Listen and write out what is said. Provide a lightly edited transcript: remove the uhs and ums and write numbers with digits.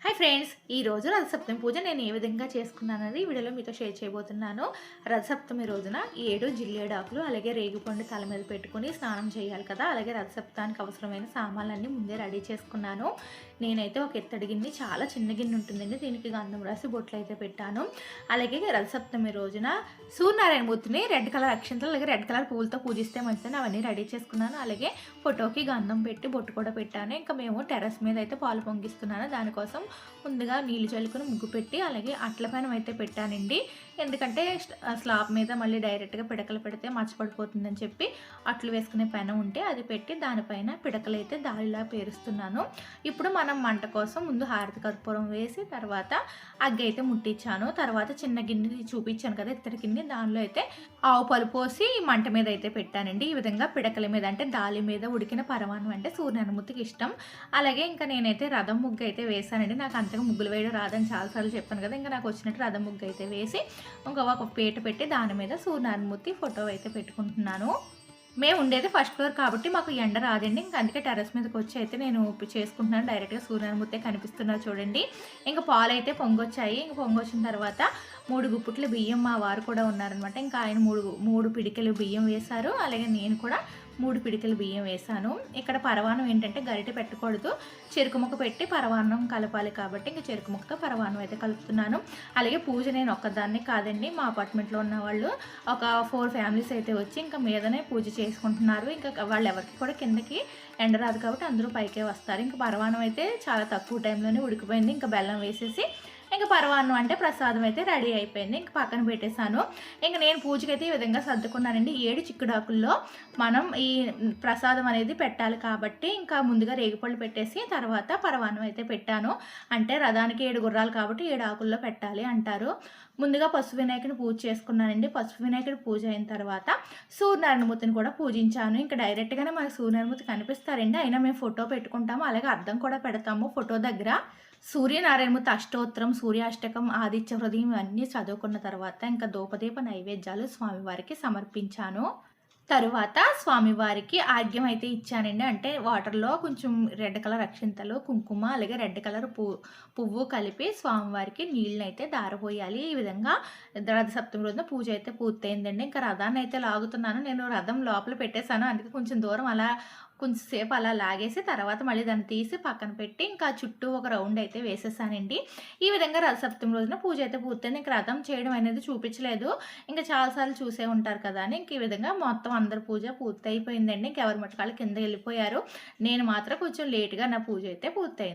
Hi friends, ఈరోజు రథసప్తమి పూజ నేను ఏ విధంగా చేసుకున్నానని ఈ వీడియోలో మీతో షేర్ చేయబోతున్నాను. రథసప్తమి రోజున 7 జిల్లేడాకులు అలాగే రేగిపండు తల మీద పెట్టుకుని స్నానం చేయాలి కదా. అలాగే రథసప్తానికి అవసరమైన సామాన్లన్నీ ముందే రెడీ చేసుకున్నాను. నేనైతే ఒక ఎత్తడి గిన్నె, చాలా చిన్న గిన్నె ఉంటుందండి, దీనికి గంధం రాసి బొట్లు అయితే పెట్టాను. అలాగే రథసప్తమి రోజున సూర్యనారాయణమూర్తిని రెడ్ కలర్ అక్షంతలు అలాగే రెడ్ కలర్ పువ్వులతో పూజిస్తే మంచిదని అవన్నీ రెడీ చేసుకున్నాను. అలాగే ఫోటోకి గంధం పెట్టి బొట్టు కూడా పెట్టాను. ఇంకా మేము టెర్రస్ మీద అయితే పాలు పొంగిస్తున్నాను. దానికోసం ముందుగా నీళ్ళు చల్లుకొని ముగ్గు పెట్టి అలాగే అట్ల పైన అయితే పెట్టానండి. ఎందుకంటే స్లాబ్ మీద మళ్ళీ డైరెక్ట్గా పిడకలు పెడితే మచ్చపడిపోతుందని చెప్పి అట్లు వేసుకునే పెన ఉంటే అది పెట్టి దానిపైన పిడకలు అయితే దాడిలా పేరుస్తున్నాను. ఇప్పుడు మనం మంట కోసం ముందు హారతి కర్పూరం వేసి తర్వాత అగ్గి అయితే ముట్టించాను. తర్వాత చిన్న గిన్నె చూపించాను కదా, ఇత్తడి గిన్నె, దానిలో అయితే ఆవు పాలు పోసి మంట మీద అయితే పెట్టానండి. ఈ విధంగా పిడకల మీద అంటే దాలి మీద ఉడికిన పరమాన్నం అంటే సూర్యనారాయణమూర్తికి ఇష్టం. అలాగే ఇంకా నేనైతే రథం ముగ్గు అయితే వేసానండి. నాకు అంతగా ముగ్గులు వేయడం రాదని చాలాసార్లు చెప్పాను కదా. ఇంకా నాకు వచ్చినట్టు రథం ముగ్గు అయితే వేసి ఇంకా ఒక పీట పెట్టి దాని మీద సూర్యనారాయణమూర్తి ఫోటో అయితే పెట్టుకుంటున్నాను. మేము ఉండేది ఫస్ట్ ఫ్లోర్ కాబట్టి మాకు ఎండ రాదండి. ఇంకా అందుకే టెర్రస్ మీదకి వచ్చి అయితే నేను చేసుకుంటున్నాను. డైరెక్ట్గా సూర్యనారాయణమూర్తి కనిపిస్తున్నారు చూడండి. ఇంకా పాలు అయితే పొంగొచ్చాయి. ఇంకా పొంగొచ్చిన తర్వాత 3 గుప్పుట్ల బియ్యం, మా వారు కూడా ఉన్నారనమాట. ఇంకా ఆయన మూడు పిడికెలు బియ్యం వేశారు. అలాగే నేను కూడా 3 పిడికెలు బియ్యం వేసాను. ఇక్కడ పరవాన్నం ఏంటంటే గరిటె పెట్టకూడదు, చెరుకు ముక్క పెట్టి పరవాన్నం కలపాలి కాబట్టి ఇంకా చెరుకు ముక్కతో పరవాన్నం అయితే కలుపుతున్నాను. అలాగే పూజ నేను ఒక్కదాన్నే కాదండి, మా అపార్ట్మెంట్లో ఉన్న వాళ్ళు ఒక 4 ఫ్యామిలీస్ అయితే వచ్చి ఇంకా మీదనే పూజ చేసుకుంటున్నారు. ఇంకా వాళ్ళు ఎవరికి కూడా కిందకి ఎండ రాదు కాబట్టి అందరూ పైకే వస్తారు. ఇంకా పరవాన్నం అయితే చాలా తక్కువ టైంలోనే ఉడికిపోయింది. ఇంకా బెల్లం వేసేసి ఇంకా పరవాన్నం అంటే ప్రసాదం అయితే రెడీ అయిపోయింది. ఇంకా పక్కన పెట్టేశాను. ఇంకా నేను పూజకైతే ఈ విధంగా సర్దుకున్నానండి. 7 చిక్కుడాకుల్లో మనం ఈ ప్రసాదం అనేది పెట్టాలి కాబట్టి ఇంకా ముందుగా రేగిపళ్ళు పెట్టేసి తర్వాత పరవాన్నం అయితే పెట్టాను. అంటే రథానికి 7 గుర్రాలు కాబట్టి 7 ఆకుల్లో పెట్టాలి అంటారు. ముందుగా పసుపు వినాయకుని పూజ చేసుకున్నానండి. పసుపు వినాయకుడి పూజ అయిన తర్వాత సూర్యనారాయణమూర్తిని కూడా పూజించాను. ఇంకా డైరెక్ట్గానే మనకు సూర్యనారాయణమూర్తి కనిపిస్తారండి. అయినా మేము ఫోటో పెట్టుకుంటాము, అలాగే అద్దం కూడా పెడతాము ఫోటో దగ్గర. సూర్యనారాయణమూర్తి అష్టోత్తరం, సూర్యాష్టకం, ఆదిత్య హృదయం అన్నీ చదువుకున్న తర్వాత ఇంకా ధూపదీప నైవేద్యాలు స్వామివారికి సమర్పించాను. తరువాత స్వామివారికి ఆర్ఘ్యం అయితే ఇచ్చానండి. అంటే వాటర్లో కొంచెం రెడ్ కలర్ అక్షింతలు, కుంకుమ అలాగే రెడ్ కలర్ పువ్వు కలిపి స్వామివారికి నీళ్ళని అయితే దారపోయాలి. ఈ విధంగా రథసప్తమి రోజున పూజ అయితే పూర్తయిందండి. ఇంకా రథాన్ని అయితే లాగుతున్నాను. నేను రథం లోపల పెట్టేశాను, అందుకే కొంచెం దూరం అలా కొంచెంసేపు అలా లాగేసి తర్వాత మళ్ళీ దాన్ని తీసి పక్కన పెట్టి ఇంకా చుట్టూ ఒక రౌండ్ అయితే వేసేసానండి. ఈ విధంగా రథసప్తమి రోజున పూజ అయితే పూర్తయింది. ఇంకా రథం చేయడం అనేది చూపించలేదు, ఇంకా చాలాసార్లు చూసే ఉంటారు కదా అని. ఇంక ఈ విధంగా మొత్తం అందరి పూజ పూర్తి అయిపోయిందండి. ఇంకెవరి మట్టుకాళ్ళు కింద వెళ్ళిపోయారు. నేను మాత్రం కొంచెం లేట్గా నా పూజ అయితే పూర్తయింది.